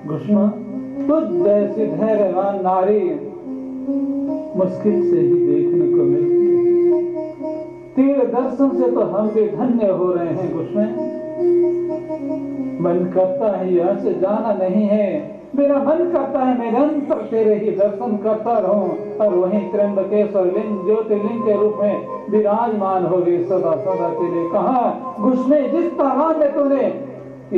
घुष्मा, तुझ जैसी धैर्यवान नारी मुश्किल से ही देखने को मिलती है। तेरे दर्शन से तो हम भी धन्य हो रहे हैं घुष्मा। मन करता है यहाँ से जाना नहीं है, मेरा मन करता है निरंतर तेरे ही दर्शन करता रहूं और वहीं त्र्यंबकेश्वर लिंग ज्योतिर्लिंग के रूप में विराजमान हो गए सदा सदा के लिए। कहा घुष्मे, जिस तालाब में तूने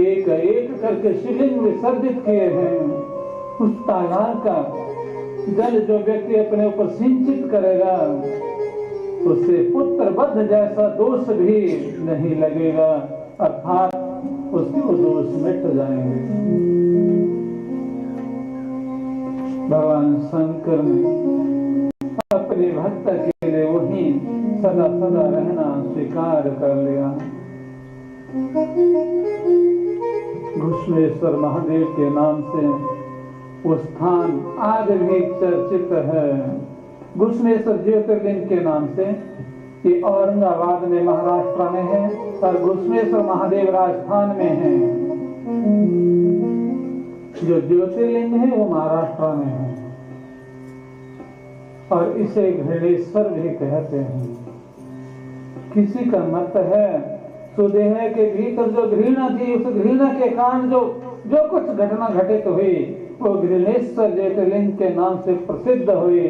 एक एक करके शिवलिंग विसर्जित किए हैं, उस तालाब का जल जो व्यक्ति अपने ऊपर सिंचित करेगा उससे पुत्र बद्ध जैसा दोष भी नहीं लगेगा, अर्थात उसके वो दोष मिट जाएंगे। भगवान शंकर ने अपने भक्त के लिए वही सदा सदा रहना स्वीकार कर लिया। घुष्मेश्वर महादेव के नाम से वो स्थान आज भी चर्चित है। घुष्मेश्वर ज्योतिर्लिंग के नाम से ये औरंगाबाद में महाराष्ट्र में है और घुष्मेश्वर महादेव राजस्थान में है। जो ज्योतिर्लिंग है वो महाराष्ट्र में है और इसे घृणेश्वर भी कहते हैं। किसी का मत है सुदेह के भीतर जो घृणा थी, उस घृणा के कारण जो कुछ घटना घटित हुई वो घृणेश्वर ज्योतिर्लिंग के नाम से प्रसिद्ध हुई।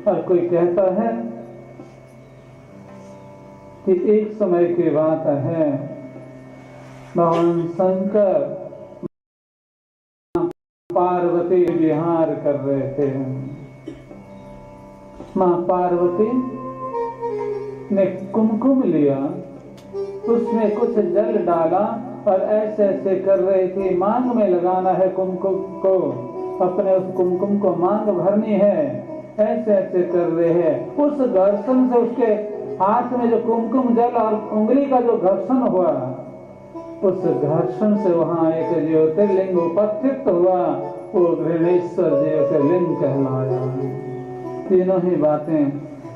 और कोई कहता है कि एक समय की बात है, भगवान शंकर पार्वती विहार कर रहे थे। मां पार्वती ने कुमकुम लिया, उसमें कुछ जल डाला और ऐसे ऐसे कर रही थी, मांग में लगाना है कुमकुम को, अपने उस कुमकुम को मांग भरनी है, ऐसे ऐसे कर रहे हैं। उस घर्षण से उसके हाथ में जो कुमकुम जल और उंगली का जो घर्षण हुआ, उस घर्षण से वहां एक ज्योतिर्लिंग उपस्थित हुआ, वो घृणेश्वर ज्योतिर्लिंग कहलाया। तीनों ही बातें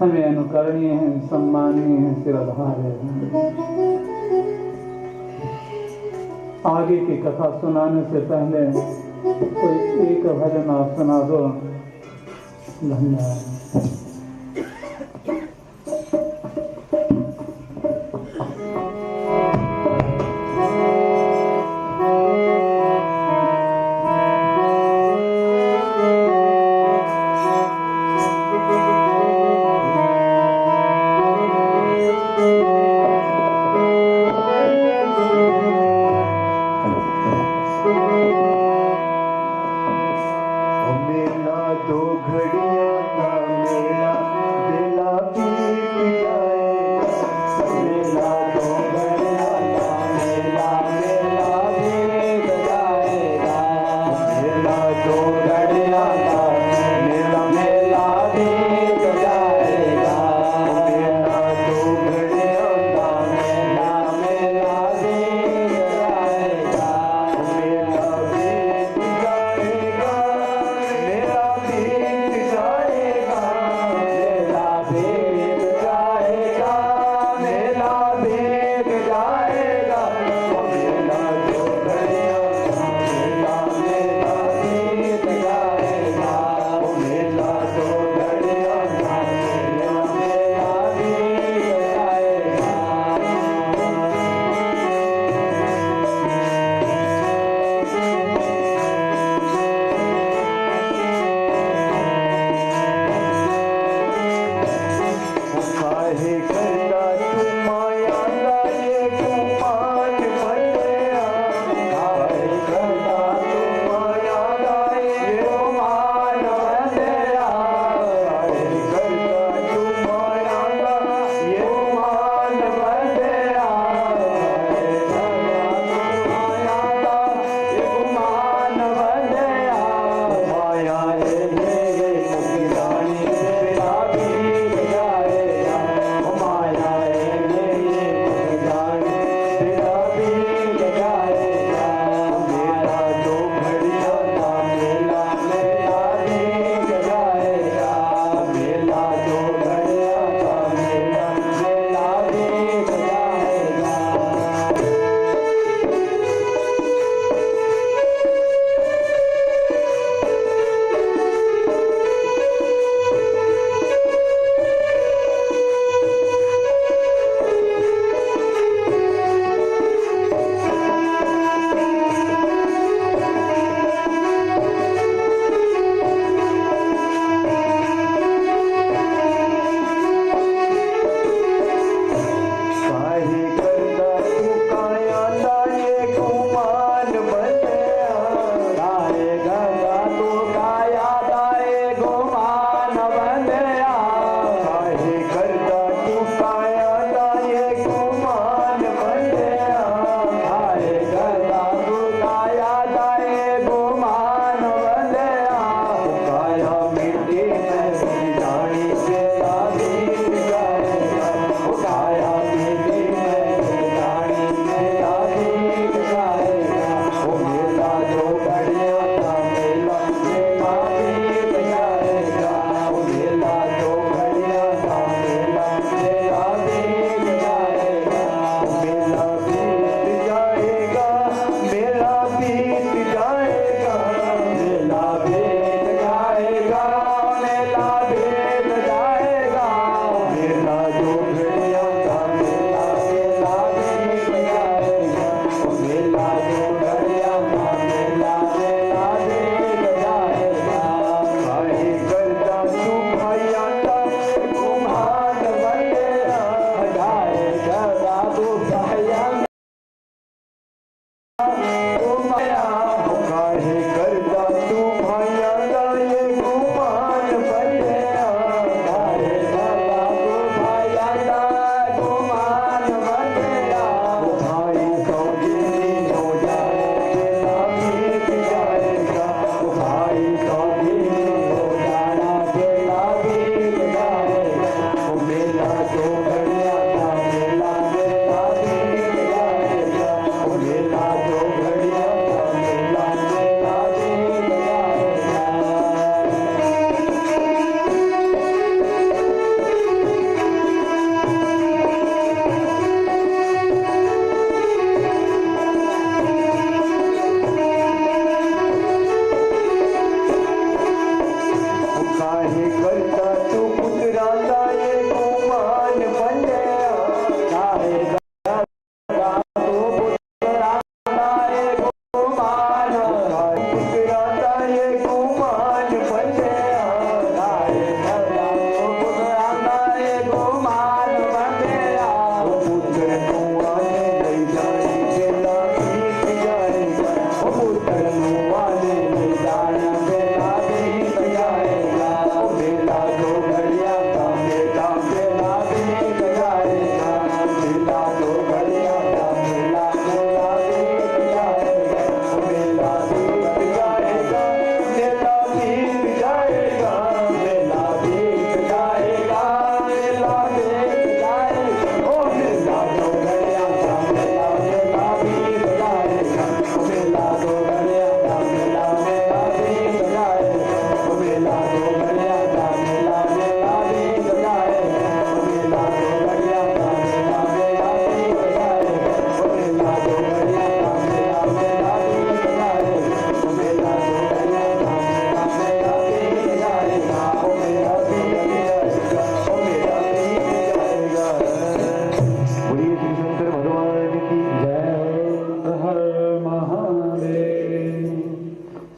हमें अनुकरणीय हैं, सम्माननीय हैं, सिरधार्य हैं। आगे की कथा सुनाने से पहले कोई एक भजन आप सुना दो। धन्यवाद। दो घड़ियां ना मेरा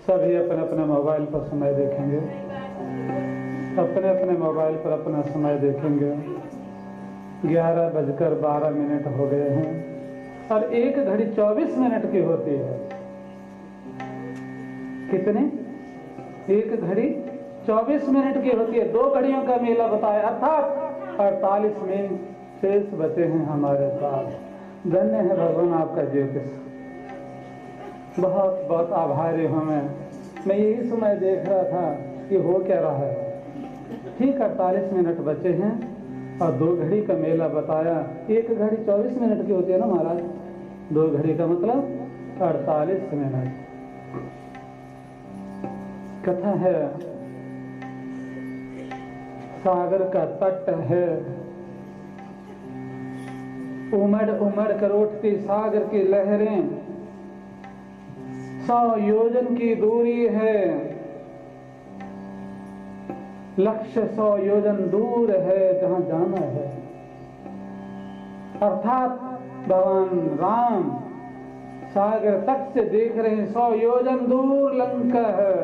सभी अपने अपने मोबाइल पर समय देखेंगे, अपने अपने मोबाइल पर अपना समय देखेंगे। 11:12 हो गए हैं और 1:24 की होती है। कितने? 1:24 की होती है। 2 घड़ियों का मेला बताया, अर्थात 48 मिनट शेष बचे हैं हमारे साथ। धन्य है भगवान आपका ज्योतिष, बहुत बहुत आभारी हूँ मैं यही समय देख रहा था कि हो क्या रहा है। ठीक 48 मिनट बचे हैं और 2 घड़ी का मेला बताया। 1:24 की होती है ना महाराज, 2 घड़ी का मतलब 48 मिनट। कथा है, सागर का तट है, उमड़ उमड़ कर उठती सागर की लहरें, 100 योजन की दूरी है, लक्ष्य 100 योजन दूर है जहां जाना है। अर्थात भगवान राम सागर तट से देख रहे हैं 100 योजन दूर लंका है।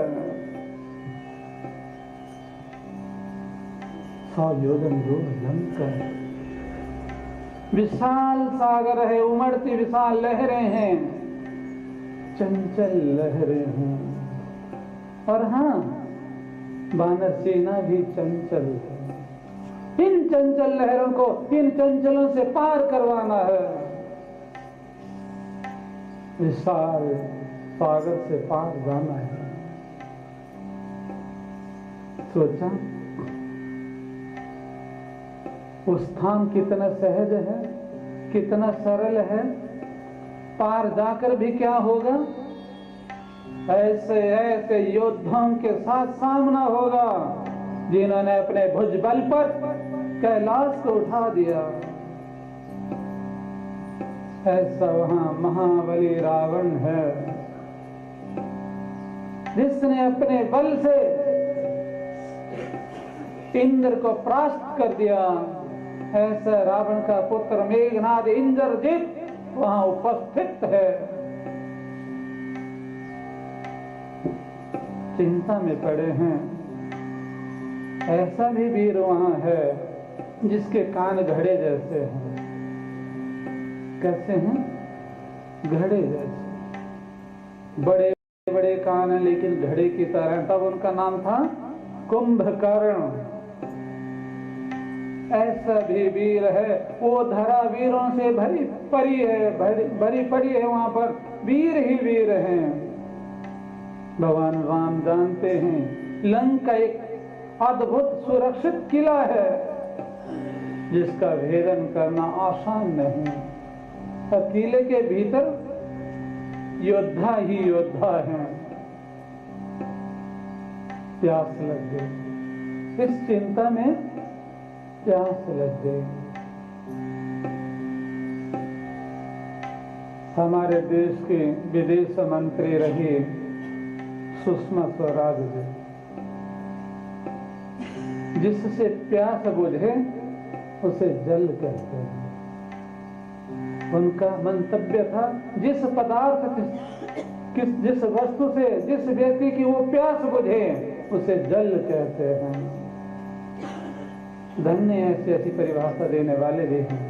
100 योजन दूर लंका है। विशाल सागर है, उमड़ती विशाल लहरें हैं, चंचल लहरें हैं। और हाँ, वानर सेना भी चंचल है। इन चंचल लहरों को इन चंचलों से पार करवाना है। विशाल सागर से पार जाना है। सोचा वो स्थान कितना सहज है, कितना सरल है। पार जाकर भी क्या होगा, ऐसे ऐसे योद्धाओं के साथ सामना होगा जिन्होंने अपने भुजबल पर कैलाश को उठा दिया। ऐसा वहां महाबली रावण है जिसने अपने बल से इंद्र को परास्त कर दिया। ऐसा रावण का पुत्र मेघनाद इंद्रजित वहां उपस्थित है। चिंता में पड़े हैं। ऐसा भी वीर वहां है जिसके कान घड़े जैसे हैं। कैसे हैं? घड़े जैसे, बड़े बड़े कान हैं लेकिन घड़े की तरह। तब उनका नाम था कुंभकर्ण। ऐसा भी वीर है, वो धरा वीरों से भरी पड़ी है, भरी पड़ी है। वहां पर वीर ही वीर हैं। भगवान राम जानते हैं लंका एक अद्भुत सुरक्षित किला है जिसका भेदन करना आसान नहीं। और किले के भीतर योद्धा ही योद्धा हैं। प्यास लग गई, इस चिंता में प्यास लग गई। हमारे देश के विदेश मंत्री रही सुषमा स्वराज जी, जिससे प्यास बुझे उसे जल कहते हैं। उनका मंतव्य था जिस पदार्थ जिस वस्तु से जिस व्यक्ति की वो प्यास बुझे उसे जल कहते हैं। धन्य ऐसी ऐसी परिभाषा देने वाले भी हैं।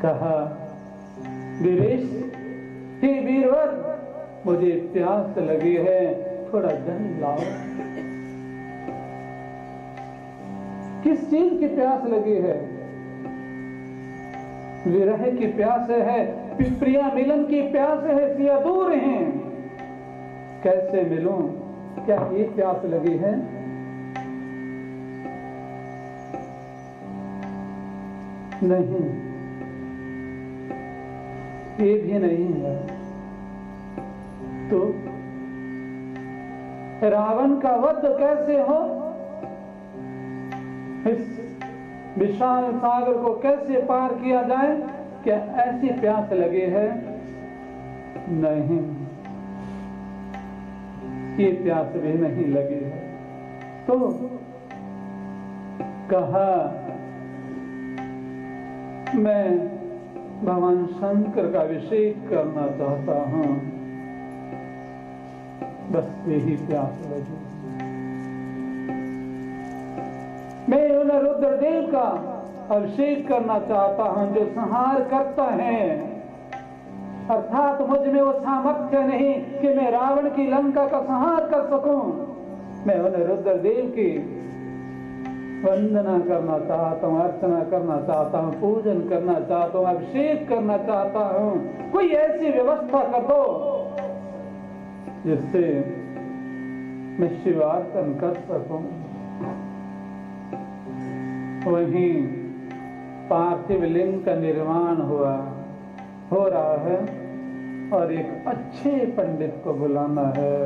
कहा, विवेश हे वीरवर, मुझे प्यास लगी है, थोड़ा जल लाओ। किस चीज की प्यास लगी है? विरह की प्यास है, प्रिया मिलन की प्यास है, सिया दूर हैं, कैसे मिलूं? क्या ये प्यास लगी है? नहीं, ये भी नहीं है। तो रावण का वध कैसे हो? इस विशाल सागर को कैसे पार किया जाए? क्या ऐसी प्यास लगी है? नहीं, ये प्यास भी नहीं लगी है। तो कहा, मैं भगवान शंकर का अभिषेक करना चाहता हूं। बस यही प्यास लगी। मैं उन्हें रुद्रदेव का अभिषेक करना चाहता हूं जो संहार करता है, अर्थात मुझ में वो सामर्थ्य नहीं कि मैं रावण की लंका का संहार कर सकूं। मैं उन्हें रुद्रदेव की वंदना करना चाहता हूं, अर्चना करना चाहता हूं, पूजन करना चाहता हूं, अभिषेक करना चाहता हूं। कोई ऐसी व्यवस्था कर दो जिससे मैं शिवार्चन कर सकूं। वहीं पार्थिव लिंग का निर्माण हो रहा है और एक अच्छे पंडित को बुलाना है,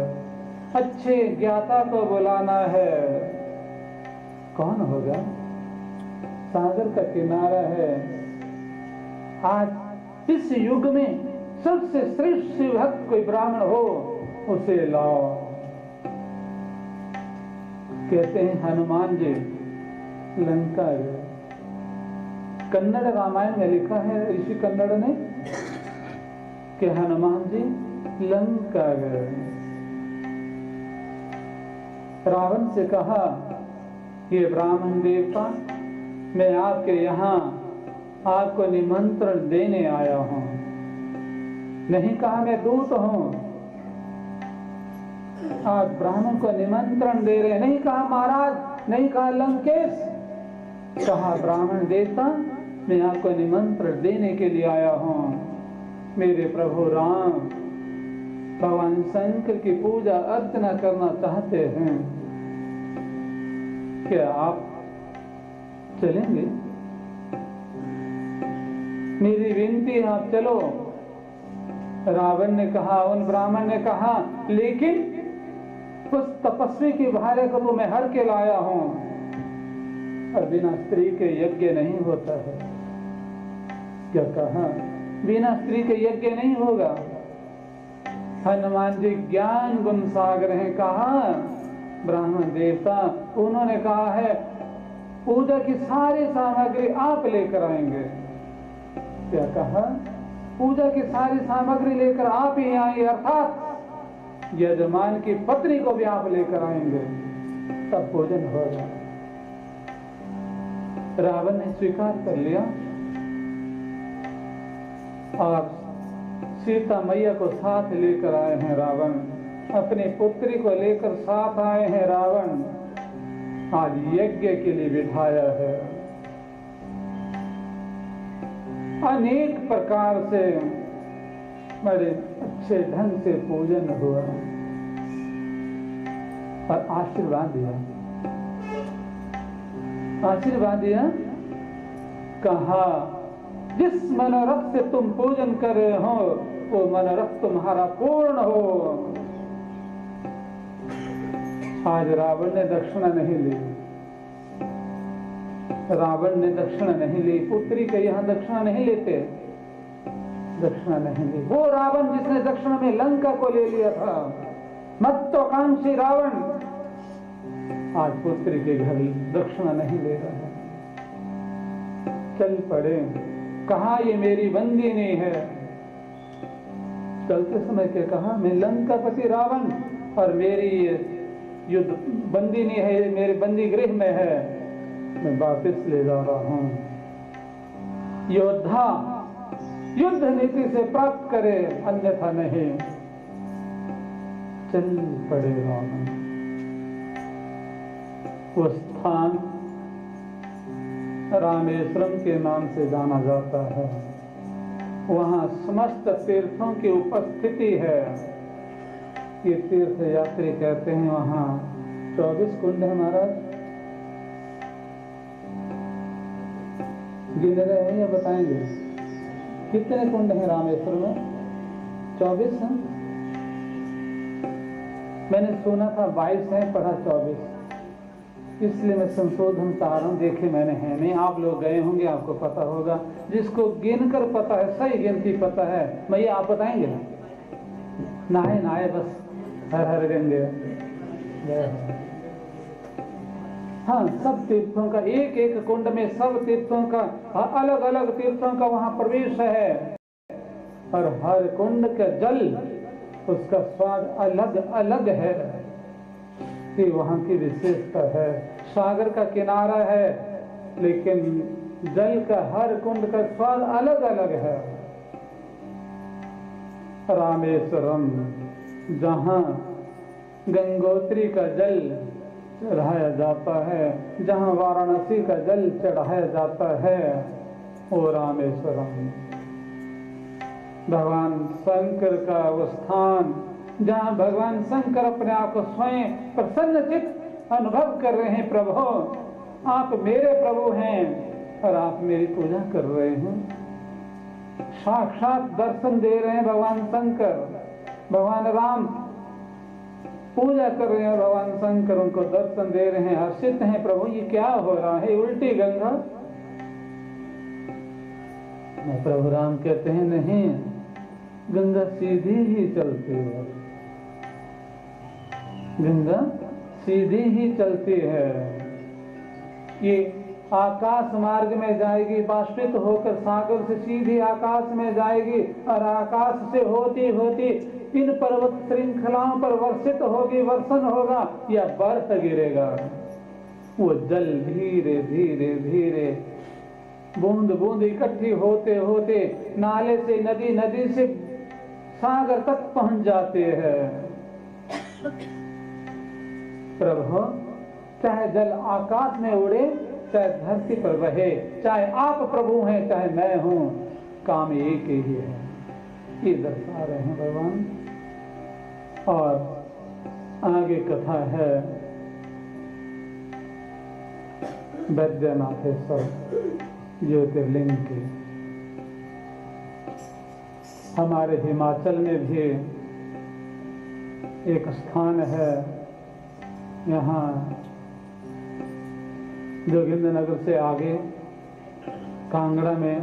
अच्छे ज्ञाता को बुलाना है। कौन होगा? सागर का किनारा है। आज इस युग में सबसे श्रेष्ठ शिवभक्त कोई ब्राह्मण हो, उसे लाओ। कहते हैं हनुमान जी लंका गए। कन्नड़ रामायण में लिखा है ऋषि कन्नड़ ने कि हनुमान जी लंका गए। रावण से कहा, ये ब्राह्मण देवता, मैं आपके यहाँ आपको निमंत्रण देने आया हूं। नहीं कहा मैं दूत हूं, आप ब्राह्मण को निमंत्रण दे रहे। नहीं कहा महाराज, नहीं कहा लंकेश, कहा ब्राह्मण देवता, मैं आपको निमंत्रण देने के लिए आया हूं। मेरे प्रभु राम भगवान शंकर की पूजा अर्चना करना चाहते हैं, क्या आप चलेंगे? मेरी विनती, आप चलो। रावण ने कहा, उन ब्राह्मण ने कहा, लेकिन उस तपस्वी की भार्य को तो मैं हर के लाया हूं और बिना स्त्री के यज्ञ नहीं होता है। क्या कहा? बिना स्त्री के यज्ञ नहीं होगा। हनुमान जी ज्ञान गुण सागर हैं। कहा ब्राह्मण देवता, उन्होंने कहा है पूजा की सारी सामग्री आप लेकर आएंगे। क्या कहा? पूजा की सारी सामग्री लेकर आप ही आएंगे, अर्थात यजमान की पत्नी को भी आप लेकर आएंगे, तब भोजन होगा। रावण ने स्वीकार कर लिया और सीता मैया को साथ लेकर आए हैं रावण। अपनी पुत्री को लेकर साथ आए हैं रावण। आज यज्ञ के लिए बिठाया है। अनेक प्रकार से बड़े अच्छे ढंग से पूजन हुआ और आशीर्वाद दिया। आशीर्वाद दिया, कहा जिस मनोरथ से तुम पूजन कर रहे हो वो मनोरथ तुम्हारा पूर्ण हो। आज रावण ने दक्षिणा नहीं ली। रावण ने दक्षिणा नहीं ली। पुत्री के यहाँ दक्षिणा नहीं लेते, दक्षिणा नहीं ली। वो रावण जिसने दक्षिणा में लंका को ले लिया था, महत्वाकांक्षी रावण, आज पुत्री के घर दक्षिणा नहीं ले रहा है। चल पड़े। कहा ये मेरी बंदिनी है। चलते समय क्या कहा? मैं लंकापति रावण और मेरी युद्ध बंदिनी है, मेरे बंदी गृह में है, मैं वापस ले जा रहा हूं। योद्धा युद्ध नीति से प्राप्त करे, अन्यथा नहीं। चल पड़े रावण। वो स्थान रामेश्वरम के नाम से जाना जाता है। वहां समस्त तीर्थों की उपस्थिति है। ये तीर्थ यात्री कहते हैं वहां 24 कुंड है महाराज। गिन रहे हैं या बताएंगे? कितने कुंड हैं रामेश्वर में? 24 हैं। मैंने सुना था 22 है, पढ़ा 24, इसलिए मैं संशोधन चाह रहा हूँ। देखे मैंने है नहीं, आप लोग गए होंगे, आपको पता होगा। जिसको गिन कर पता है, सही गिनती पता है, भैया आप बताएंगे? नहाए नहाए बस, हर हर गंगे। हाँ, सब तीर्थों का एक एक कुंड में सब तीर्थों का अलग अलग तीर्थों का वहां प्रवेश है और हर कुंड का जल उसका स्वाद अलग अलग है, ये वहाँ की विशेषता है। सागर का किनारा है, लेकिन जल का हर कुंड का स्वाद अलग अलग है। रामेश्वरम, जहाँ गंगोत्री का जल चढ़ाया जाता है, जहाँ वाराणसी का जल चढ़ाया जाता है, वो रामेश्वरम। भगवान शंकर का वो स्थान, जहाँ भगवान शंकर अपने आप को स्वयं प्रसन्नचित्त अनुभव कर रहे हैं। प्रभु, आप मेरे प्रभु हैं और आप मेरी पूजा कर रहे हैं। साक्षात दर्शन दे रहे हैं भगवान शंकर, भगवान राम पूजा कर रहे हैं, भगवान शंकर उनको दर्शन दे रहे हैं, हर्षित हैं। प्रभु, ये क्या हो रहा है? उल्टी गंगा। प्रभु राम कहते हैं, नहीं, गंगा सीधी ही चलती है, गंगा सीधी ही चलती है। ये आकाश मार्ग में जाएगी, बाष्पित होकर सागर से सीधी आकाश में जाएगी और आकाश से होती होती इन पर्वत श्रृंखलाओं पर वर्षित होगी, वर्षण होगा या बर्फ गिरेगा। वो जल धीरे धीरे धीरे बूंद बूंद इकट्ठी होते होते नाले से नदी, नदी से सागर तक पहुंच जाते हैं। प्रभु, चाहे जल आकाश में उड़े, चाहे धरती पर बहे, चाहे आप प्रभु हैं चाहे मैं हूं, काम एक ही है। ये दर्शा रहे हैं भगवान। और आगे कथा है वैद्यनाथेश्वर ज्योतिर्लिंग की। हमारे हिमाचल में भी एक स्थान है, यहाँ जोगिंद्रनगर से आगे कांगड़ा में,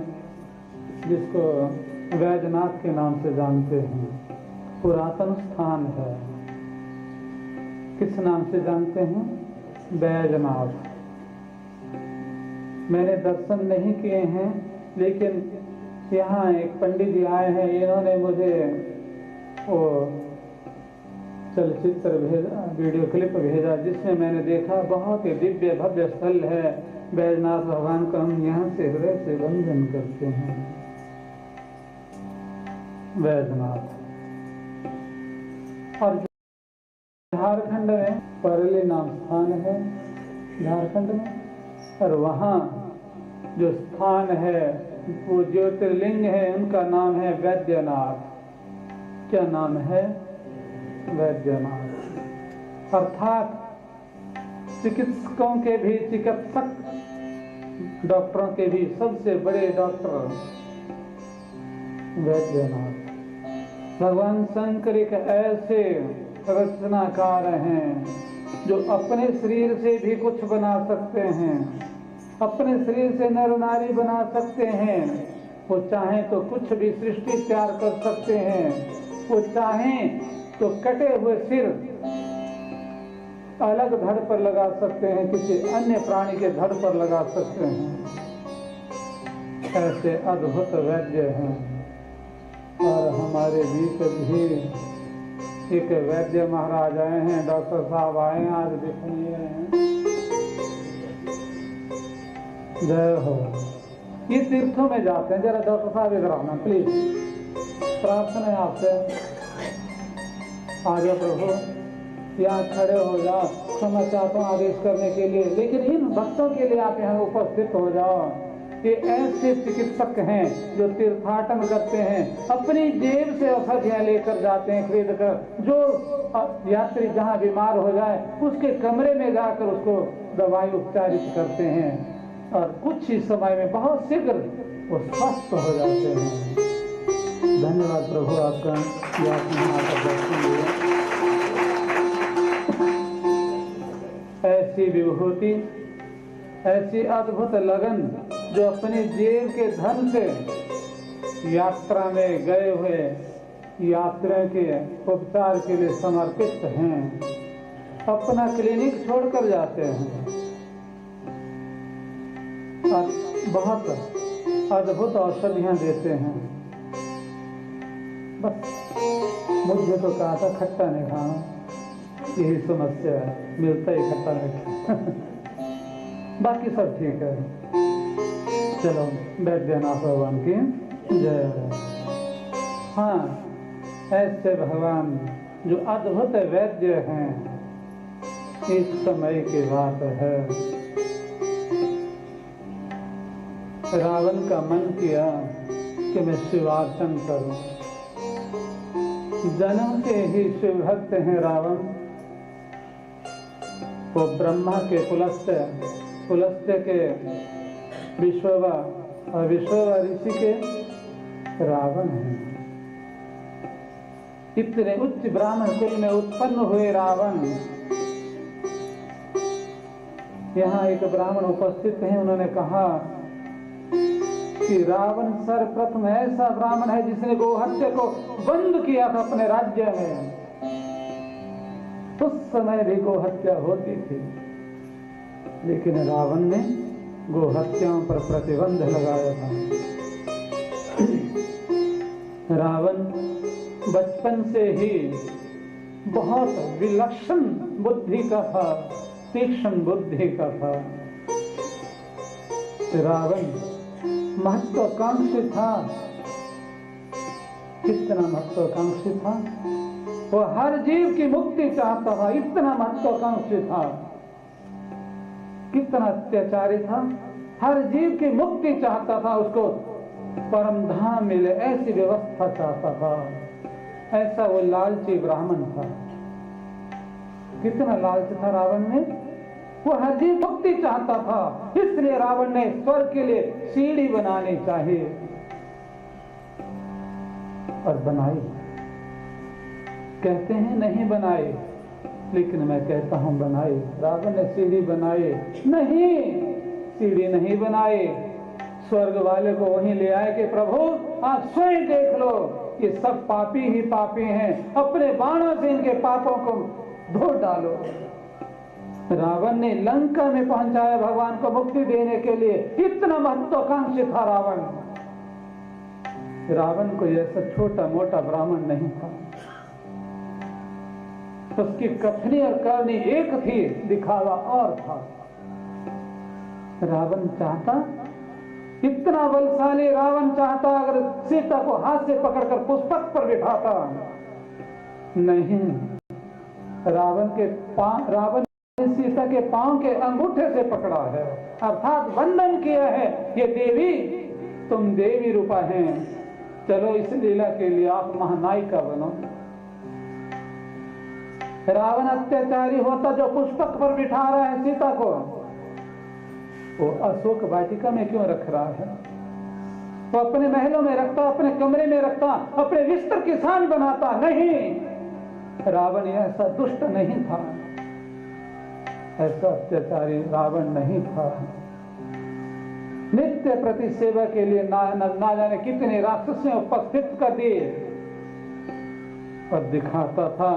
जिसको वैद्यनाथ के नाम से जानते हैं। पुरातन स्थान है। किस नाम से जानते हैं? वैद्यनाथ। मैंने दर्शन नहीं किए हैं, लेकिन यहाँ एक पंडित जी आए हैं, इन्होंने मुझे वो चलचित्र भेजा, वीडियो क्लिप भेजा, जिसमें मैंने देखा बहुत ही दिव्य भव्य स्थल है। वैद्यनाथ भगवान को हम यहाँ से हृदय से वंदन करते हैं। वैद्यनाथ। और झारखंड में परली नाम स्थान है, झारखंड में, और वहाँ जो स्थान है वो ज्योतिर्लिंग है, उनका नाम है वैद्यनाथ। क्या नाम है? वैद्यनाथ। अर्थात चिकित्सकों के भी चिकित्सक, डॉक्टरों के भी सबसे बड़े डॉक्टर वैद्यनाथ। भगवान शंकर एक ऐसे रचनाकार हैं जो अपने शरीर से भी कुछ बना सकते हैं, अपने शरीर से नर नारी बना सकते हैं। वो चाहें तो कुछ भी सृष्टि तैयार कर सकते हैं, वो चाहें तो कटे हुए सिर अलग धड़ पर लगा सकते हैं, किसी अन्य प्राणी के धड़ पर लगा सकते हैं। ऐसे अद्भुत वैद्य हैं। और हमारे बीच भी एक वैद्य महाराज आए हैं, डॉक्टर साहब आए हैं, आज दिख नहीं रहे हैं। जय हो। ये तीर्थों में जाते हैं, जरा डॉक्टर साहब इधर आना प्लीज, प्रार्थना है आपसे। आ जाओ प्रभु, यहाँ खड़े हो जाओ, क्षमा चाहता हूँ आदेश करने के लिए, लेकिन इन भक्तों के लिए आप यहाँ उपस्थित हो जाओ। ये ऐसे चिकित्सक हैं जो तीर्थाटन करते हैं, अपनी जेब से औषधियाँ लेकर जाते हैं खरीद कर। जो यात्री जहाँ बीमार हो जाए उसके कमरे में जाकर उसको दवाई उपचारित करते हैं और कुछ ही समय में बहुत शीघ्र वो स्वस्थ हो जाते हैं। धन्यवाद प्रभु आपका, ऐसी विभूति, ऐसी अद्भुत लगन जो अपनी जेब के धन से यात्रा में गए हुए यात्रियों के उपचार के लिए समर्पित हैं, अपना क्लिनिक छोड़कर जाते हैं और बहुत अद्भुत औषधियां देते हैं। बस मुझे तो कहा था खट्टा नहीं खाना, यही समस्या है, मिलता ही खट्टा नहीं। बाकी सब ठीक है। चलो बैठ जाना, भगवान की जय। हाँ, ऐसे भगवान जो अद्भुत वैद्य हैं, इस समय की बात है। रावण का मन किया कि मैं शिवार्चन करूं। जन्म के ही शिव भक्त हैं रावण। वो ब्रह्मा के पुलस्त्य के विश्ववा और विश्ववा ऋषि के रावण हैं। इतने उच्च ब्राह्मण कुल में उत्पन्न हुए रावण। यहाँ एक ब्राह्मण उपस्थित हैं, उन्होंने कहा कि रावण सर्वप्रथम ऐसा ब्राह्मण है जिसने गोहत्या को बंद किया था अपने राज्य में। उस समय भी गोहत्या होती थी, लेकिन रावण ने गोहत्याओं पर प्रतिबंध लगाया था। रावण बचपन से ही बहुत विलक्षण बुद्धि का था, तीक्ष्ण बुद्धि का था। रावण महत्वाकांक्षी था। कितना महत्वाकांक्षी था, वो हर जीव की मुक्ति चाहता था, इतना महत्वाकांक्षी था। कितना अत्याचारी था, हर जीव की मुक्ति चाहता था, उसको परम धाम मिले ऐसी व्यवस्था चाहता था। ऐसा वो लालची ब्राह्मण था। कितना लालच था रावण में, वो हर जीव मुक्ति चाहता था। इसलिए रावण ने स्वर्ग के लिए सीढ़ी बनानी चाहिए और बनाई। कहते हैं नहीं बनाई, लेकिन मैं कहता हूं बनाई। रावण ने सीढ़ी बनाई नहीं, सीढ़ी नहीं बनाई। स्वर्ग वाले को वहीं ले आए कि प्रभु आप स्वयं देख लो, ये सब पापी ही पापी हैं, अपने बाणों से इनके पापों को धो डालो। रावण ने लंका में पहुंचाया भगवान को मुक्ति देने के लिए। इतना महत्वाकांक्षी था रावण। रावण को ऐसा छोटा मोटा ब्राह्मण नहीं था। उसकी कथनी और करनी एक थी, दिखावा और था। रावण चाहता, इतना बलशाली रावण चाहता अगर सीता को हाथ से पकड़कर पुष्पक पर बिठाता। नहीं, रावण सीता के पांव के अंगूठे से पकड़ा है, अर्थात वंदन किया है। ये देवी, तुम देवी रूपा हैं, चलो इस लीला के लिए आप महानायिका बनो। रावण अत्याचारी होता जो पुष्पक पर बिठा रहा है सीता को, वो अशोक वाटिका में क्यों रख रहा है? वो अपने महलों में रखता, अपने कमरे में रखता, अपने बिस्तर की सान बनाता। नहीं, रावण ऐसा दुष्ट नहीं था, ऐसा अत्याचारी रावण नहीं था। नित्य प्रति सेवा के लिए ना जाने कितने राक्षस उपस्थित कर दिए और दिखाता था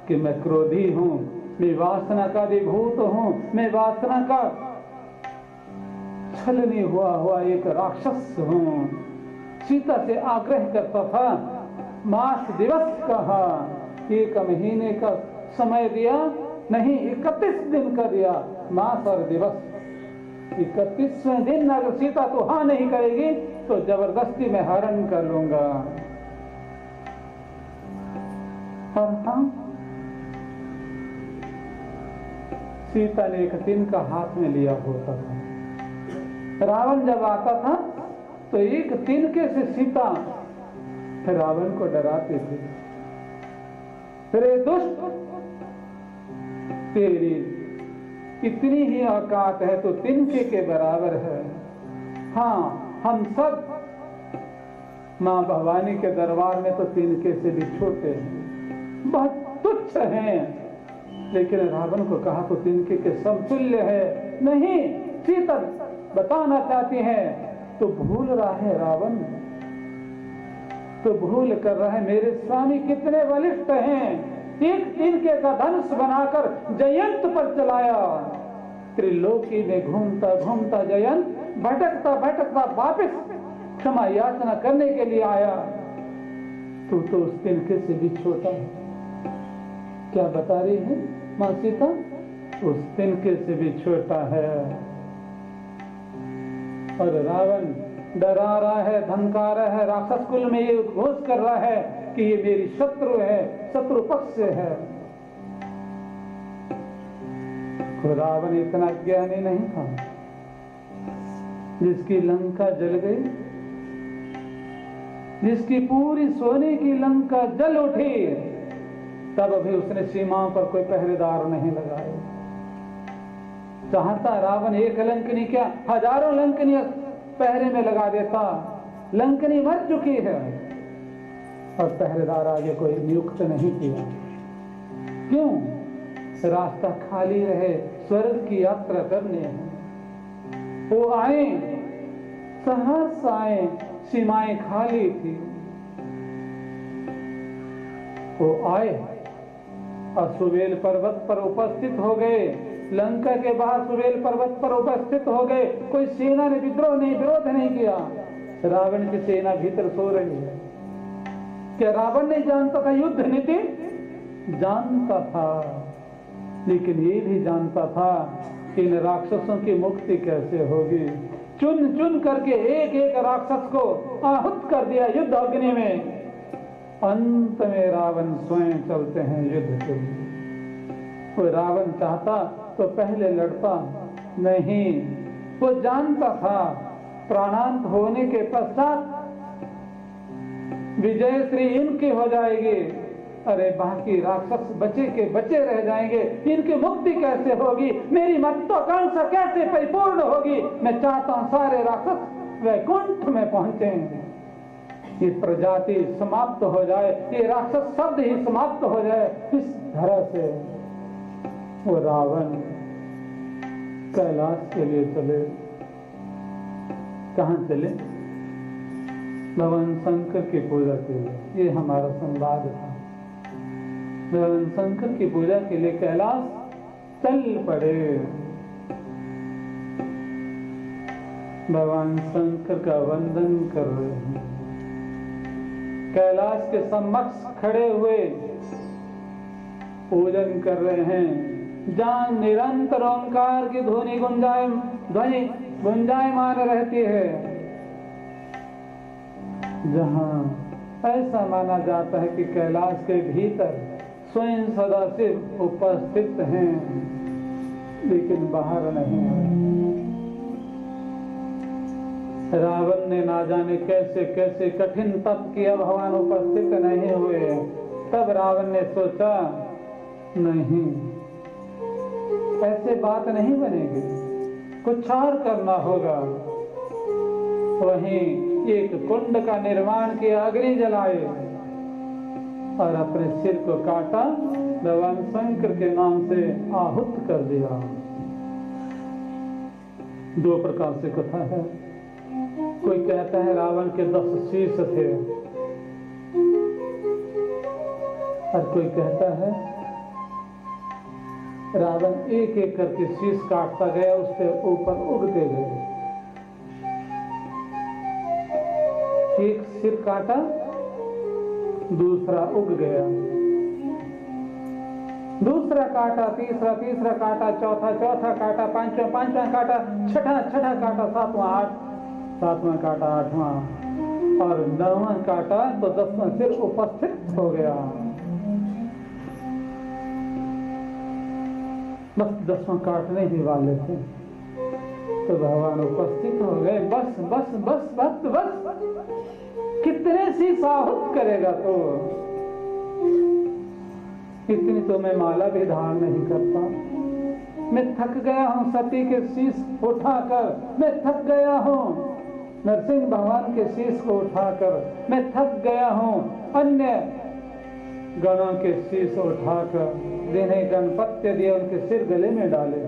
कि मैं क्रोधी हूं, मैं वासना का विभूत हूं, मैं वासना का छलनी हुआ एक राक्षस हूं। सीता से आग्रह करता था, मास दिवस कहा, 1 महीने का समय दिया, नहीं 31 दिन का दिया, मास और दिवस। 31वें दिन अगर सीता तो हाँ नहीं करेगी तो जबरदस्ती मैं हरण कर लूंगा। और हाँ, सीता ने एक तिनका हाथ में लिया होता था। रावण जब आता था तो एक तिनके से सीता रावण को डराती थी। रे दुष्ट, तेरी इतनी ही औकात है तो तिनके के बराबर है। हाँ, हम सब मां भवानी के दरबार में तो तिनके से भी छोटे हैं, बहुत तुच्छ हैं, लेकिन रावण को कहा तो तिनके के समतुल्य है। नहीं, सीता बताना चाहती है तो भूल रहा है रावण, तो भूल कर रहा है मेरे स्वामी कितने बलिष्ठ हैं। एक इनके का धनुष बनाकर जयंत पर चलाया। त्रिलोकी में घूमता घूमता जयंत भटकता भटकता वापस क्षमा याचना करने के लिए आया। तू तो उस तिनके से भी छोटा है। क्या बता रही है माँ सीता? उस तिनके से भी छोटा है। और रावण डरा रहा है, धमका रहा है, राक्षस कुल में ये उद्घोष कर रहा है कि ये मेरी शत्रु है, शत्रु पक्ष से है। तो रावण इतना ज्ञानी नहीं था। जिसकी लंका जल गई, जिसकी पूरी सोने की लंका जल उठी, तब अभी उसने सीमाओं पर कोई पहरेदार नहीं लगाए। चाहता रावण एक लंकनी क्या, हजारों लंकनी पहरे में लगा देता। लंकनी मर चुकी है और पहरेदार आगे कोई नियुक्त नहीं किया। क्यों? रास्ता खाली रहे, स्वर्ग की यात्रा करनी है। वो आए, सहर्ष आए, सीमाएं खाली थी। वो आए और सुबेल पर्वत पर उपस्थित हो गए। लंका के बाहर सुबेल पर्वत पर उपस्थित हो गए। कोई सेना ने विद्रोह नहीं, विरोध नहीं किया। रावण की सेना भीतर सो रही है। क्या रावण नहीं जानता था युद्ध नीति? जानता था, लेकिन ये भी जानता था कि इन राक्षसों की मुक्ति कैसे होगी। चुन चुन करके एक एक राक्षस को आहुत कर दिया युद्ध अग्नि में। अंत में रावण स्वयं चलते हैं युद्ध के लिए। वो रावण चाहता तो पहले लड़ता नहीं। वो जानता था प्राणांत होने के पश्चात विजय श्री इनकी हो जाएगी। अरे बाकी राक्षस बचे के बचे रह जाएंगे, इनकी मुक्ति कैसे होगी, मेरी महत्वाकांक्षा कैसे परिपूर्ण होगी। मैं चाहता हूं सारे राक्षस वैकुंठ में पहुंचे, ये प्रजाति समाप्त हो जाए, ये राक्षस शब्द ही समाप्त हो जाए इस तरह से। वो रावण कैलाश के लिए चले। कहां चले? भगवान शंकर की पूजा के लिए। ये हमारा संवाद था। भगवान शंकर की पूजा के लिए कैलाश चल पड़े। भगवान शंकर का वंदन कर रहे हैं। कैलाश के समक्ष खड़े हुए पूजन कर रहे हैं। जहां निरंतर ओंकार की ध्वनि गुंजायमान रहती है, जहां ऐसा माना जाता है कि कैलाश के भीतर स्वयं सदाशिव उपस्थित हैं, लेकिन बाहर नहीं है। रावण ने ना जाने कैसे कैसे कठिन तप किया, भगवान उपस्थित नहीं हुए। तब रावण ने सोचा, नहीं, ऐसे बात नहीं बनेगी, कुछ और करना होगा। वहीं एक कुंड का निर्माण किया, अग्नि जलाए और अपने सिर को काटा, भगवान शंकर के नाम से आहुत कर दिया। दो प्रकार से कथा है। कोई कहता है रावण के 10 शीश थे, और कोई कहता है रावण एक एक करके शीश काटता गया, उससे ऊपर उगते गए। एक सिर काटा, दूसरा उग गया, दूसरा काटा, तीसरा काटा, चौथा काटा, पांचवा काटा, छठा काटा, सातवां काटा, 8वां और 9वां काटा, तो 10वां सिर उपस्थित हो गया। बस 10वां काटने ही वाले थे तो भगवान उपस्थित हो गए। बस बस बस बस बस, कितने शीश आहुत करेगा? तो इतनी तो मैं माला भी धारण नहीं करता। मैं थक गया हूं सती के शीश उठाकर, मैं थक गया हूं नरसिंह भगवान के शीश को उठाकर, मैं थक गया हूं अन्य गणों के शीश उठाकर। जिन्हें गणपत्य दिए उनके सिर गले में डाले।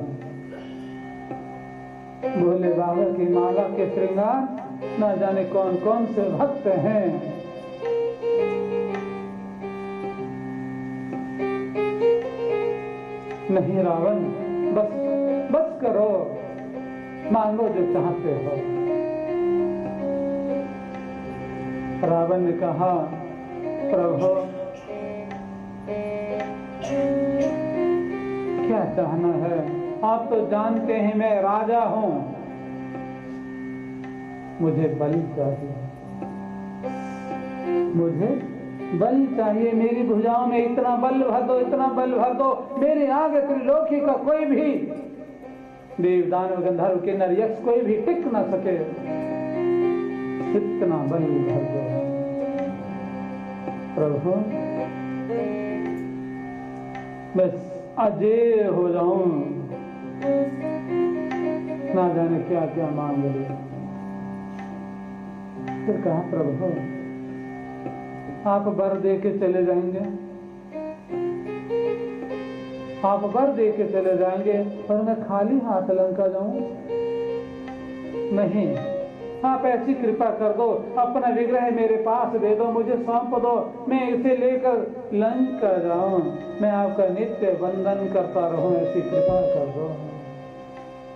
भोले बाबा की माला के श्रृंगार न जाने कौन कौन से भक्त हैं। नहीं रावण, बस बस करो, मांगो जो चाहते हो। रावण ने कहा, प्रभु क्या चाहना है? आप तो जानते हैं मैं राजा हूं, मुझे बलि चाहिए, मुझे बलि चाहिए। मेरी भुजाओं में इतना बल भर दो, इतना बल भर दो, मेरे आगे त्रिलोकी का कोई भी देव दानव गंधर्व किन्नर यक्ष कोई भी टिक ना सके, इतना बल भर दो प्रभु, बस अजय हो जाऊं, ना जाने क्या क्या मांग ले। फिर कहा प्रभु आप वर दे के चले जाएंगे, आप वर दे के चले जाएंगे और मैं खाली हाथ लंका जाऊं? नहीं, आप ऐसी कृपा कर दो, अपना विग्रह मेरे पास दे दो, मुझे सौंप दो, मैं इसे लेकर लंका जाऊं, मैं आपका नित्य वंदन करता रहूं, ऐसी कृपा कर दो।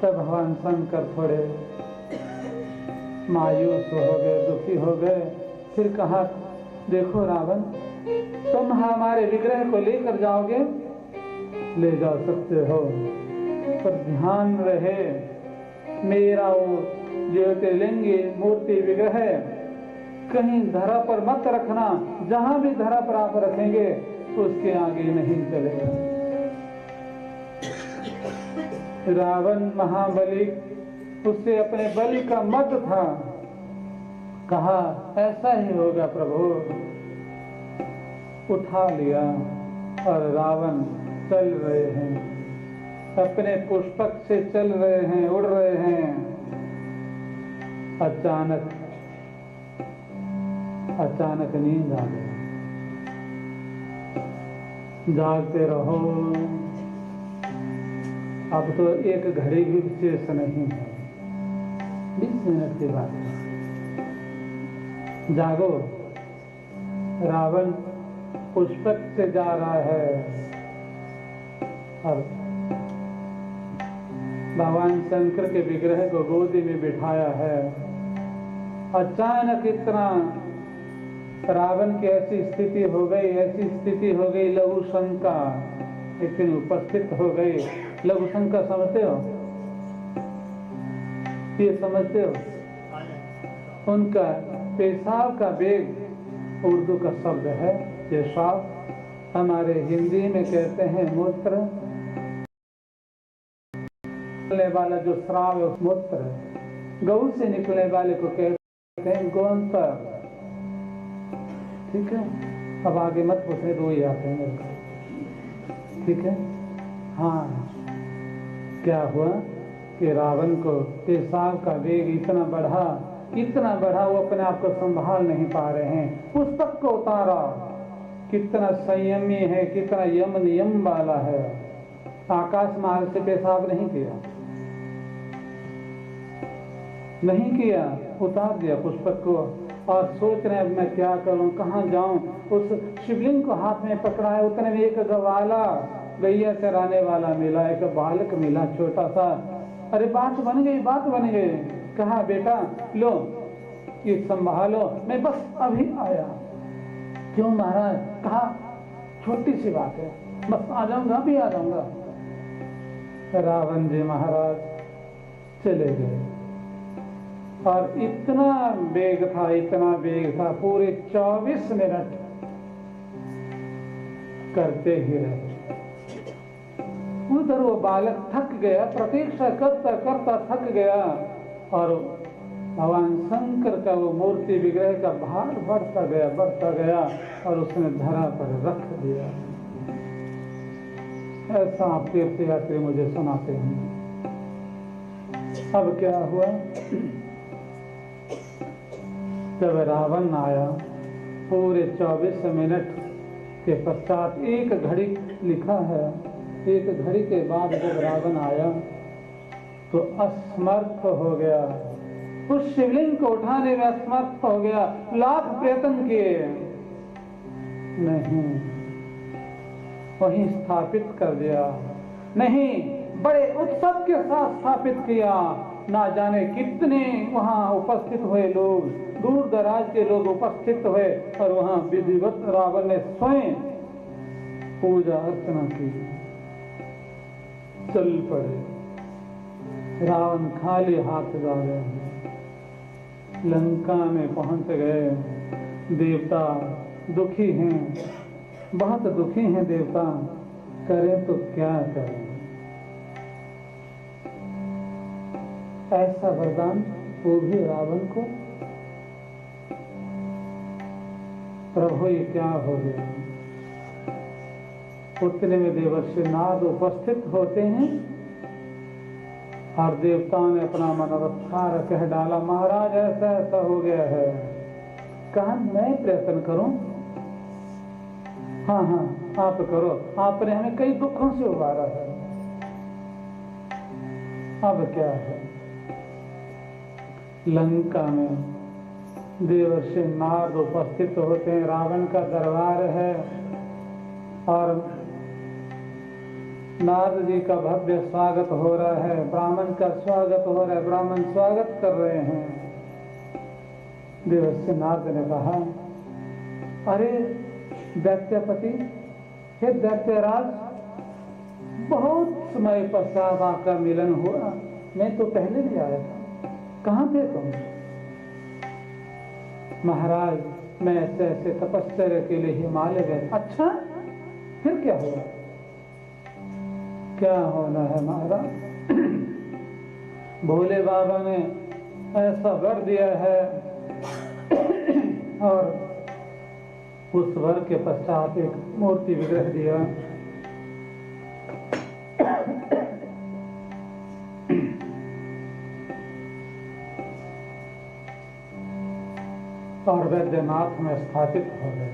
तब भगवान शंकर थोड़े मायूस हो गए, दुखी हो गए। फिर कहा देखो रावण, तुम हमारे विग्रह को लेकर जाओगे, ले जा सकते हो, पर ध्यान रहे मेरा वो ज्योतिर्लिंगी मूर्ति विग्रह कहीं धरा पर मत रखना, जहां भी धरा पर आप रखेंगे उसके आगे नहीं चलेगा। रावण महाबली, उससे अपने बलि का मत था, कहा ऐसा ही होगा प्रभु, उठा लिया और रावण चल रहे हैं, अपने पुष्पक से चल रहे हैं, उड़ रहे हैं। अचानक नींद आ गई। जागते रहो, अब तो एक घड़ी भी शेष नहीं है, 20 मिनट के बाद जागो। रावण पुष्पक से जा रहा है और भगवान शंकर के विग्रह को गोदी में बिठाया है। अचानक इतना रावण की ऐसी स्थिति हो गई, ऐसी स्थिति हो गई, लघु शंका इतनी उपस्थित हो गई। लघु शंका समझते हो? ये समझते हो? उनका पेशाब का वेग उर्दू का शब्द है, पेशाब हमारे हिंदी में कहते हैं मूत्र, निकलने वाला जो स्राव है मूत्र, गऊ से निकलने वाले को कहते हैं गोंतर। ठीक है, अब आगे मत पूछने, दो ही आते हैं मेरे को। ठीक है, हाँ, क्या हुआ कि रावण को पेशाब का वेग इतना बढ़ा, वो अपने आप को संभाल नहीं पा रहे हैं। पुष्पक को उतारा, कितना संयमी है, कितना यम नियम वाला है। आकाश मार्ग से पेशाब नहीं किया, उतार दिया पुष्पक को, और सोच रहे हैं अब मैं क्या करूं, कहाँ जाऊं। उस शिवलिंग को हाथ में पकड़ा है, उतने में एक गवाला, गैया चराने वाला मिला, एक बालक मिला छोटा सा। अरे बात बन गई। कहा बेटा लो ये संभालो, मैं बस अभी आया। क्यों महाराज? कहा छोटी सी बात है, बस आ जाऊंगा, अभी आ जाऊंगा। रावण जी महाराज चले गए और इतना वेग था, पूरे 24 मिनट करते ही रहे। उधर वो बालक थक गया, प्रतीक्षा करता थक गया, और भगवान शंकर का वो मूर्ति विग्रह का भार बढ़ता गया और उसने धरा पर रख दिया। ऐसा आप तीर्थ यात्री मुझे सुनाते हैं। अब क्या हुआ? जब रावण आया, पूरे 24 मिनट के पश्चात, एक घड़ी लिखा है, एक घड़ी के बाद जब रावण आया तो असमर्थ हो गया, उस शिवलिंग को उठाने में असमर्थ हो गया। लाख प्रयत्न किए, नहीं, वहीं स्थापित कर दिया, नहीं, बड़े उत्सव के साथ स्थापित किया। ना जाने कितने वहां उपस्थित हुए लोग, दूर दराज के लोग उपस्थित हुए और वहां विधिवत रावण ने स्वयं पूजा अर्चना की। चल पड़े। रावण खाली हाथ जा रहे हैं। लंका में पहुंच गए। देवता दुखी हैं, बहुत दुखी हैं देवता। करें तो क्या करें? ऐसा वरदान वो भी रावण को। प्रभु ये क्या हो गया? उतने में देवर्षि नारद उपस्थित होते हैं और देवताओं ने अपना मनोरथ कह डाला, महाराज ऐसा ऐसा हो गया है। कहा मैं प्रयत्न करूं? हाँ हाँ आप करो, आपने हमें कई दुखों से उबारा है। अब क्या है? लंका में देवर्षि नारद उपस्थित होते हैं। रावण का दरबार है और नारद जी का भव्य स्वागत हो रहा है। ब्राह्मण का स्वागत हो रहा है। ब्राह्मण स्वागत कर रहे हैं। देवर्षि नारद ने कहा, अरे दैत्यपति, हे दैत्यराज, बहुत समय पश्चात आपका मिलन हुआ। मैं तो पहले भी आया था, कहाँ थे तुम? महाराज मैं ऐसे ऐसे तपश्चर्या के लिए हिमालय गए। अच्छा, फिर क्या हुआ? क्या होना है महाराज? भोले बाबा ने ऐसा वर दिया है और उस वर के पश्चात एक मूर्ति विग्रह दिया। और वैद्यनाथ में स्थापित हो गए।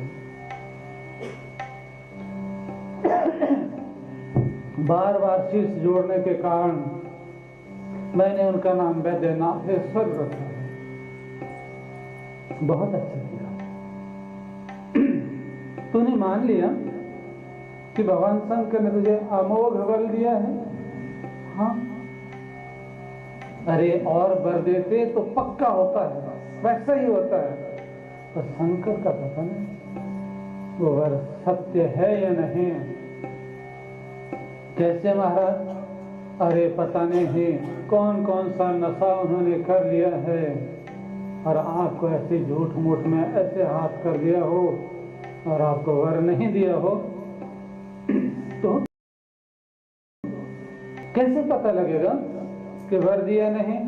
बार बार शीश जोड़ने के कारण मैंने उनका नाम वैद्यनाथेश्वर रखा है। बहुत अच्छा किया। तूने मान लिया कि भगवान शंकर ने तुझे अमोघ बल दिया है? हाँ। अरे और वर देते तो पक्का होता है, वैसा ही होता है। तो शंकर का पता नहीं वो वर सत्य है या नहीं। कैसे महाराज? अरे पता नहीं कौन कौन सा नशा उन्होंने कर लिया है और आपको ऐसे झूठ मूठ में ऐसे हाथ कर दिया हो और आपको वर नहीं दिया हो। तो कैसे पता लगेगा कि वर दिया नहीं?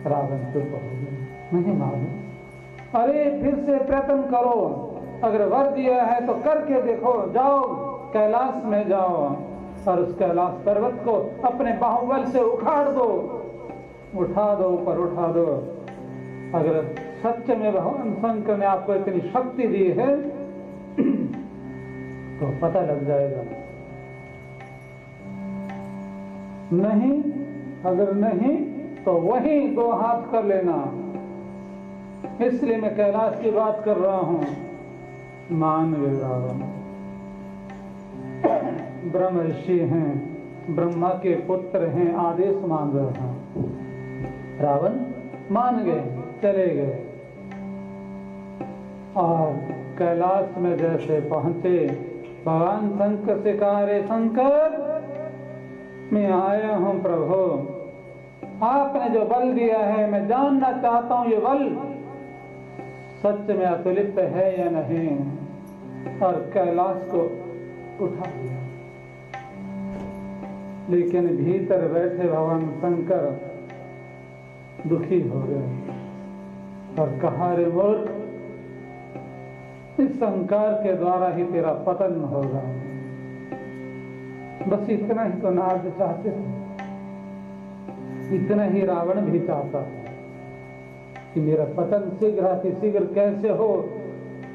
रावण चुप हो गया, नहीं मालूम। अरे फिर से प्रयत्न करो, अगर वर दिया है तो करके देखो। जाओ कैलाश में जाओ और उस कैलाश पर्वत को अपने बाहुबल से उखाड़ दो, उठा दो, ऊपर उठा दो। अगर सच में भगवान शंकर ने आपको इतनी शक्ति दी है तो पता लग जाएगा। नहीं, अगर नहीं तो वही दो हाथ कर लेना। इसलिए मैं कैलाश की बात कर रहा हूं। मान गए रावण। ब्रह्म ऋषि हैं, ब्रह्मा के पुत्र हैं, आदेश मान रहे हैं। रावण मान गए, चले गए और कैलाश में जैसे पहुंचे भगवान शंकर से कहा, रे शंकर मैं आया हूं प्रभु, आपने जो बल दिया है मैं जानना चाहता हूं ये बल सच में अतुलित है या नहीं। और कैलाश को उठा दिया। लेकिन भीतर बैठे भगवान शंकर दुखी हो गए और कहा, रे मूर्ख, इस अहंकार के द्वारा ही तेरा पतन होगा। बस इतना ही तो नारद चाहते थे, इतना ही रावण भी चाहता है कि मेरा पतन शीघ्र शीघ्र कैसे हो।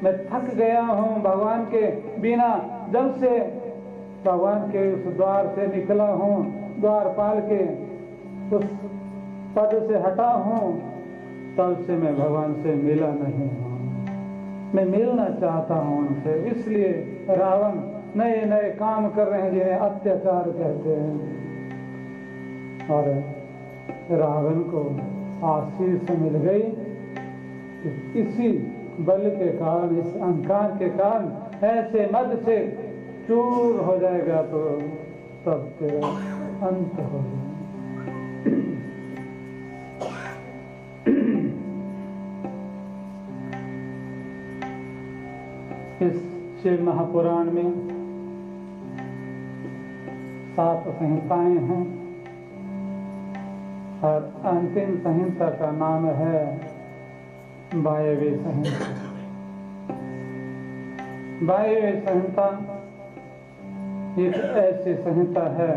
मैं थक गया हूं भगवान के बिना। जब से भगवान के उस द्वार से निकला हूं, द्वारपाल के उस पद से हटा हूं, तब से मैं भगवान से मिला नहीं हूं। मैं मिलना चाहता हूं उनसे। इसलिए रावण नए नए काम कर रहे हैं जिन्हें अत्याचार कहते हैं। और रावण को आशीष मिल गई इसी बल के कारण, इस अहंकार के कारण ऐसे मद से चूर हो जाएगा तो तब तेरा अंत हो जाएगा। इस शिव महापुराण में 7 संहिताएं हैं और अंतिम संहिता का नाम है वायव्य संहिता। वायव्य संहिता एक ऐसी संहिता है,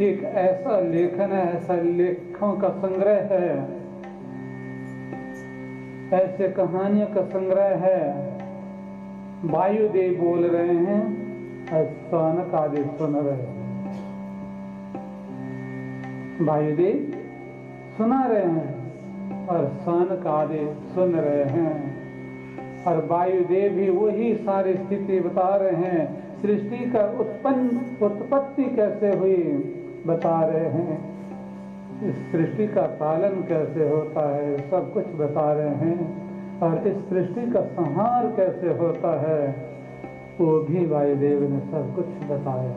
एक ऐसा लेखन है, ऐसा लेखों का संग्रह है, ऐसे कहानियों का संग्रह है। वायुदेव बोल रहे हैं और सौनक आदि सुन रहे हैं। वायुदेव सुना रहे हैं और सौनक आदि सुन रहे हैं। और वायुदेव भी वही सारी स्थिति बता रहे हैं। सृष्टि का उत्पत्ति कैसे हुई बता रहे हैं, इस सृष्टि का पालन कैसे होता है सब कुछ बता रहे हैं। और इस सृष्टि का संहार कैसे होता है वो भी वायुदेव ने सब कुछ बताया।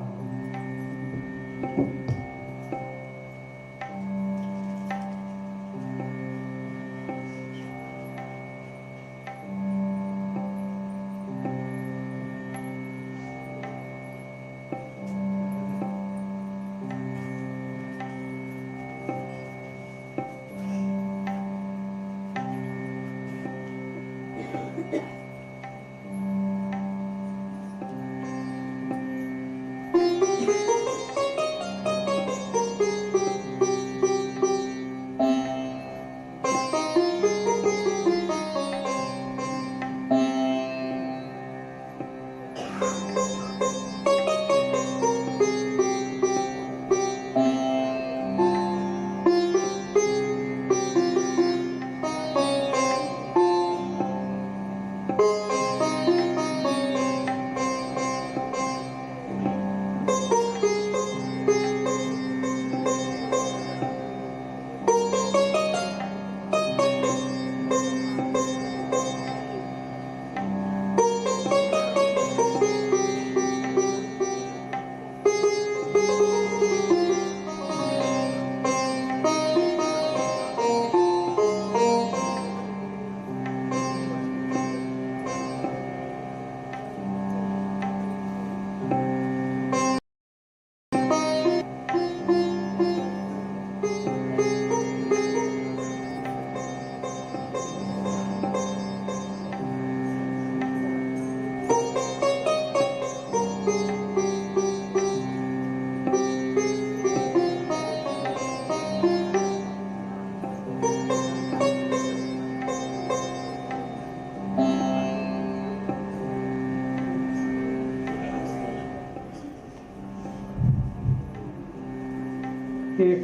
एक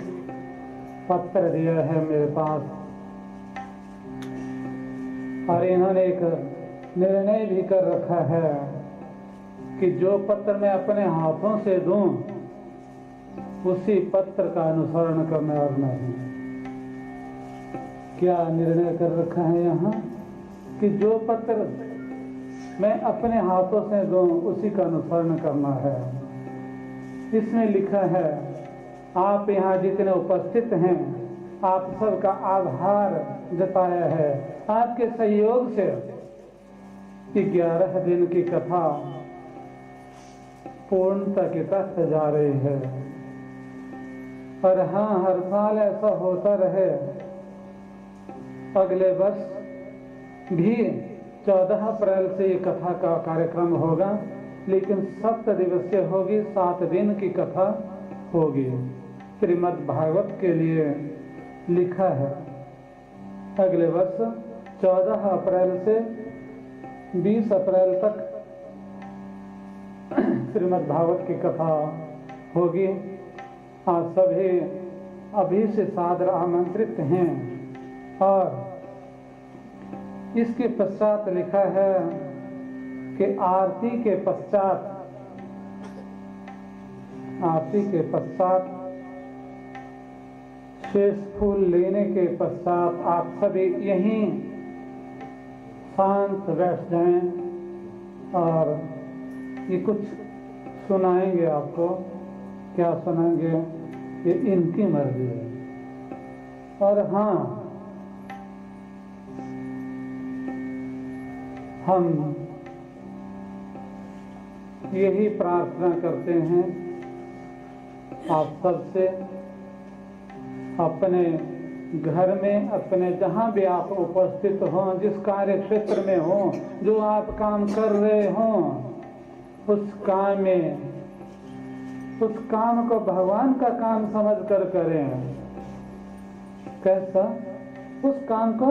पत्र दिया है मेरे पास और इन्होंने एक निर्णय भी कर रखा है कि जो पत्र मैं अपने हाथों से दूं उसी पत्र का अनुसरण करना और नहीं। क्या निर्णय कर रखा है यहाँ कि जो पत्र मैं अपने हाथों से दूं उसी का अनुसरण करना है। इसमें लिखा है, आप यहाँ जितने उपस्थित हैं आप सबका आभार जताया है। आपके सहयोग से 11 दिन की कथा पूर्णता की तरफ जा रही है। और हाँ, हर साल ऐसा होता रहे। अगले वर्ष भी 14 अप्रैल से ये कथा का कार्यक्रम होगा, लेकिन 7 दिवसीय होगी, 7 दिन की कथा होगी। श्रीमद् भागवत के लिए लिखा है अगले वर्ष 14 अप्रैल से 20 अप्रैल तक श्रीमद् भागवत की कथा होगी। आप सभी अभी से सादर आमंत्रित हैं। और इसके पश्चात लिखा है कि आरती के पश्चात शेष फूल लेने के पश्चात आप सभी यहीं शांत बैठ जाएं और ये कुछ सुनाएंगे आपको। क्या सुनाएंगे ये इनकी मर्जी है। और हाँ, हम यही प्रार्थना करते हैं आप सबसे, अपने घर में, अपने जहाँ भी आप उपस्थित हों, जिस कार्य क्षेत्र में हों, जो आप काम कर रहे हों, उस काम में, उस काम को भगवान का काम समझ कर करें। कैसा? उस काम को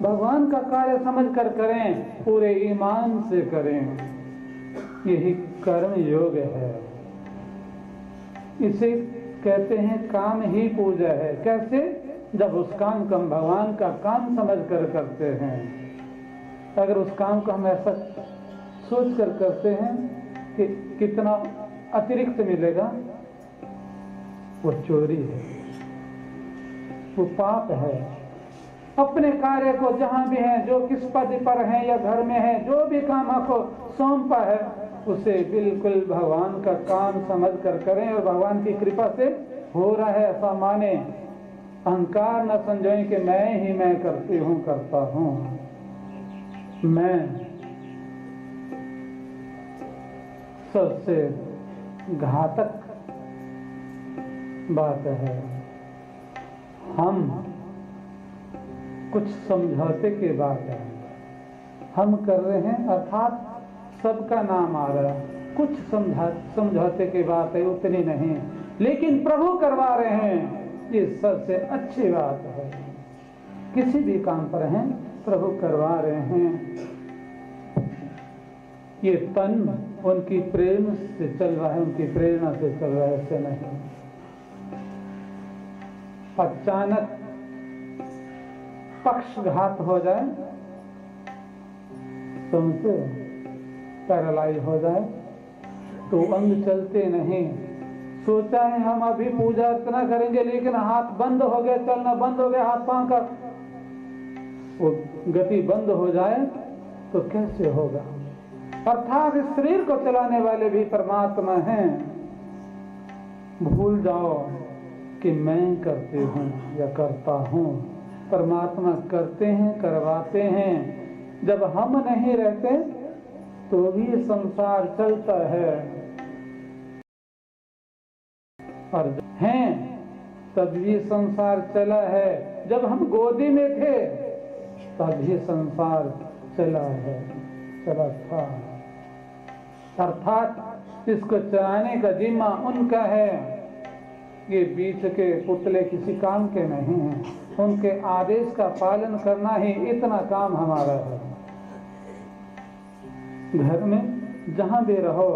भगवान का कार्य समझ कर करें, पूरे ईमान से करें। यही कर्म योग है। इसे कहते हैं काम ही पूजा है। कैसे? जब उस काम को हम भगवान का काम समझ कर करते हैं। अगर उस काम को हम ऐसा सोच कर करते हैं कि कितना अतिरिक्त मिलेगा, वो चोरी है, वो पाप है। अपने कार्य को जहां भी है, जो किस पद पर है या घर में है, जो भी काम आपको सौंपा है, उसे बिल्कुल भगवान का काम समझ कर करें और भगवान की कृपा से हो रहा है ऐसा माने। अहंकार न समझें कि मैं करती हूँ, करता हूँ। मैं सबसे घातक बात है। हम कुछ समझौते की बात है, हम कर रहे हैं, अर्थात सबका नाम आ रहा है। कुछ समझौते की बात है, उतनी नहीं, लेकिन प्रभु करवा रहे हैं, ये सबसे अच्छी बात है। किसी भी काम पर हैं, प्रभु करवा रहे हैं। ये तन उनकी प्रेम से चल रहा है, उनकी प्रेरणा से चल रहा है, ऐसे नहीं। अचानक पक्षघात हो जाए, तुमसे पैरालाइज हो जाए, तो अंग चलते नहीं। सोचा है हम अभी पूजा अर्चना करेंगे, लेकिन हाथ बंद हो गए, चलना बंद हो गया, हाथ पांव का वो गति बंद हो जाए तो कैसे होगा? अर्थात इस शरीर को चलाने वाले भी परमात्मा हैं। भूल जाओ कि मैं करती हूँ या करता हूँ। परमात्मा करते हैं, करवाते हैं। जब हम नहीं रहते तो भी संसार चलता है, और हैं तभी संसार चला है। जब हम गोदी में थे तभी संसार चला है, चला था। अर्थात इसको चलाने का जिम्मा उनका है। ये बीच के पुतले किसी काम के नहीं हैं। उनके आदेश का पालन करना ही इतना काम हमारा है। घर में जहां भी रहो,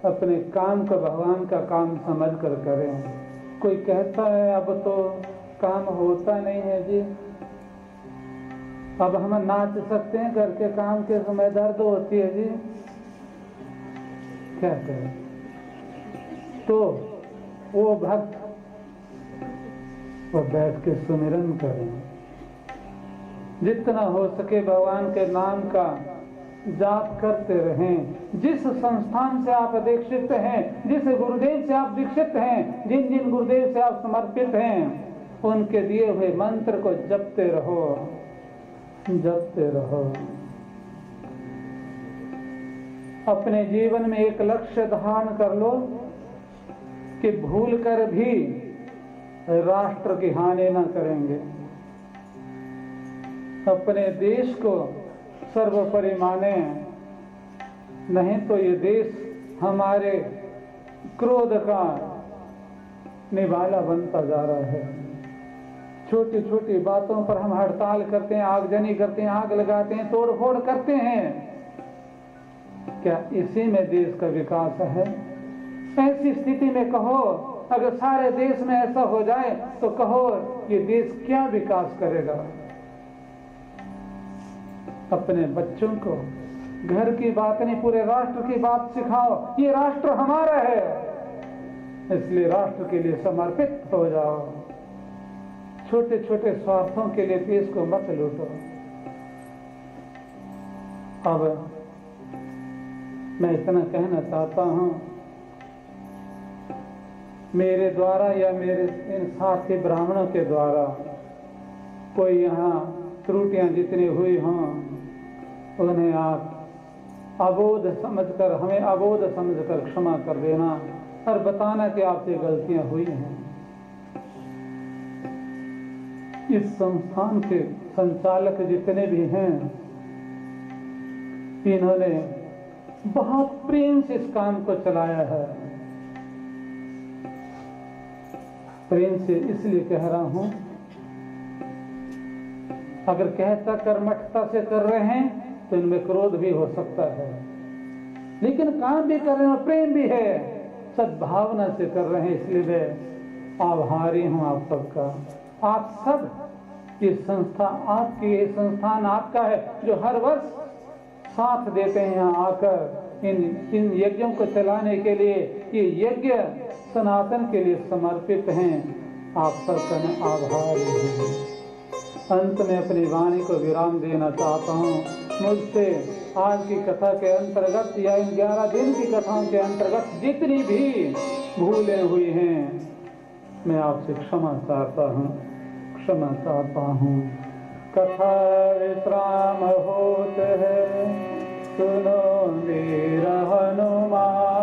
अपने काम को भगवान का काम समझ कर करें। कोई कहता है अब तो काम होता नहीं है जी, अब हम नाच सकते हैं, घर के काम के समय दर्द होती है जी, क्या करें? तो वो भक्त वो बैठ के सुमिरन करें, जितना हो सके भगवान के नाम का जाप करते रहें। जिस संस्थान से आप दीक्षित हैं, जिस गुरुदेव से आप दीक्षित हैं, जिन जिन गुरुदेव से आप समर्पित हैं, उनके दिए हुए मंत्र को जपते रहो, जपते रहो। अपने जीवन में एक लक्ष्य धारण कर लो कि भूल कर भी राष्ट्र की हानि न करेंगे। अपने देश को सर्वोपरि माने, नहीं तो ये देश हमारे क्रोध का निवाला बनता जा रहा है। छोटी छोटी बातों पर हम हड़ताल करते हैं, आगजनी करते हैं, आग लगाते हैं, तोड़ फोड़ करते हैं। क्या इसी में देश का विकास है? ऐसी स्थिति में कहो, अगर सारे देश में ऐसा हो जाए तो कहो ये देश क्या विकास करेगा? अपने बच्चों को घर की बात नहीं, पूरे राष्ट्र की बात सिखाओ। ये राष्ट्र हमारा है, इसलिए राष्ट्र के लिए समर्पित हो जाओ। छोटे छोटे स्वार्थों के लिए देश को मत लूटो। अब मैं इतना कहना चाहता हूँ, मेरे द्वारा या मेरे इन साथी ब्राह्मणों के द्वारा कोई यहाँ त्रुटियां जितनी हुई हों उन्हें आप अबोध समझकर, हमें अबोध समझकर क्षमा कर देना और बताना कि आपसे गलतियां हुई हैं। इस संस्थान के संचालक जितने भी हैं, इन्होंने बहुत प्रेम से इस काम को चलाया है। प्रेम से इसलिए कह रहा हूं, अगर कहता कर्मठता से कर रहे हैं तो इनमें क्रोध भी हो सकता है, लेकिन काम भी कर रहे हैं, प्रेम भी है, सद्भावना से कर रहे हैं, इसलिए मैं आभारी हूं आप सबका। आप सब, ये संस्था आपकी, ये संस्थान आपका है, जो हर वर्ष साथ देते हैं यहाँ आकर इन यज्ञों को चलाने के लिए। ये यज्ञ सनातन के लिए समर्पित हैं। आप सबका मैं आभारी हूँ। अंत में अपनी वाणी को विराम देना चाहता हूँ। मुझसे आज की कथा के अंतर्गत या इन 11 दिन की कथाओं के अंतर्गत जितनी भी भूलें हुई हैं, मैं आपसे क्षमा चाहता हूँ। कथा विश्राम होत है, सुनो मेरा हनुमान।